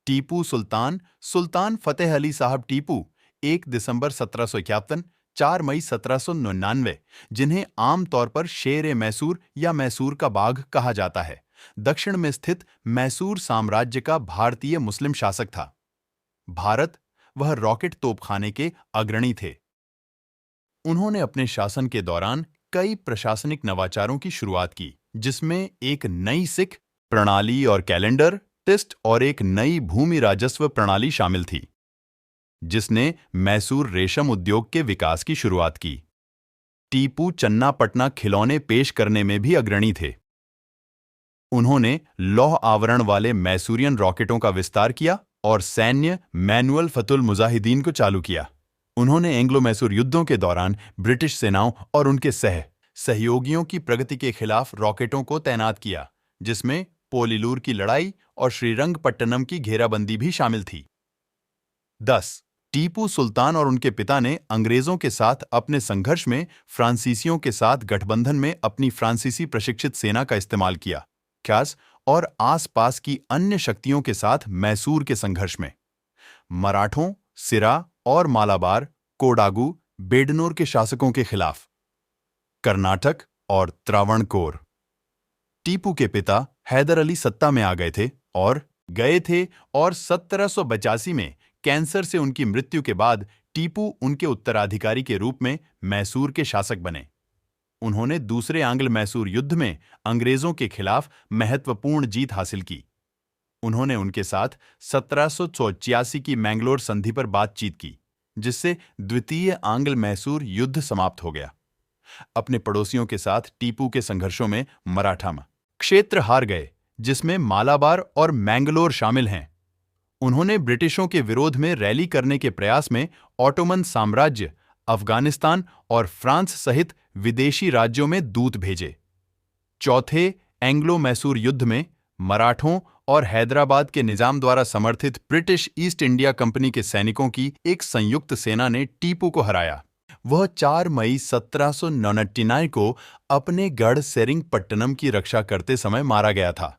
टीपू सुल्तान सुल्तान फतेह अली साहब टीपू 1 दिसंबर 1751, 4 मई 1799, जिन्हें आमतौर पर शेर मैसूर या मैसूर का बाघ कहा जाता है, दक्षिण में स्थित मैसूर साम्राज्य का भारतीय मुस्लिम शासक था। भारत, वह रॉकेट तोपखाने के अग्रणी थे। उन्होंने अपने शासन के दौरान कई प्रशासनिक नवाचारों की शुरुआत की, जिसमें एक नई सिख प्रणाली और कैलेंडर टेस्ट और एक नई भूमि राजस्व प्रणाली शामिल थी, जिसने मैसूर रेशम उद्योग के विकास की शुरुआत की। टीपू चन्नापटना खिलौने पेश करने में भी अग्रणी थे। उन्होंने लौह आवरण वाले मैसूरियन रॉकेटों का विस्तार किया और सैन्य मैनुअल फतुल मुजाहिदीन को चालू किया। उन्होंने एंग्लो मैसूर युद्धों के दौरान ब्रिटिश सेनाओं और उनके सहयोगियों की प्रगति के खिलाफ रॉकेटों को तैनात किया, जिसमें पोलिलूर की लड़ाई और श्रीरंगपट्टनम की घेराबंदी भी शामिल थी। 10. टीपू सुल्तान और उनके पिता ने अंग्रेजों के साथ अपने संघर्ष में फ्रांसीसियों के साथ गठबंधन में अपनी फ्रांसीसी प्रशिक्षित सेना का इस्तेमाल किया, ख्यास और आसपास की अन्य शक्तियों के साथ मैसूर के संघर्ष में। मराठों, सिरा और मालाबार, कोडागु, बेडनोर के शासकों के खिलाफ। कर्नाटक और त्रावणकोर। टीपू के पिता हैदर अली सत्ता में आ गए थे और 1782 में कैंसर से उनकी मृत्यु के बाद टीपू उनके उत्तराधिकारी के रूप में मैसूर के शासक बने। उन्होंने दूसरे आंग्ल मैसूर युद्ध में अंग्रेजों के खिलाफ महत्वपूर्ण जीत हासिल की। उन्होंने उनके साथ 1784 की मैंगलोर संधि पर बातचीत की, जिससे द्वितीय आंग्ल मैसूर युद्ध समाप्त हो गया। अपने पड़ोसियों के साथ टीपू के संघर्षों में मराठा क्षेत्र हार गए, जिसमें मालाबार और मैंगलोर शामिल हैं। उन्होंने ब्रिटिशों के विरोध में रैली करने के प्रयास में ऑटोमन साम्राज्य, अफगानिस्तान और फ्रांस सहित विदेशी राज्यों में दूत भेजे। चौथे एंग्लो मैसूर युद्ध में मराठों और हैदराबाद के निजाम द्वारा समर्थित ब्रिटिश ईस्ट इंडिया कंपनी के सैनिकों की एक संयुक्त सेना ने टीपू को हराया। वह 4 मई 1799 को अपने गढ़ सेरिंगपट्टनम की रक्षा करते समय मारा गया था।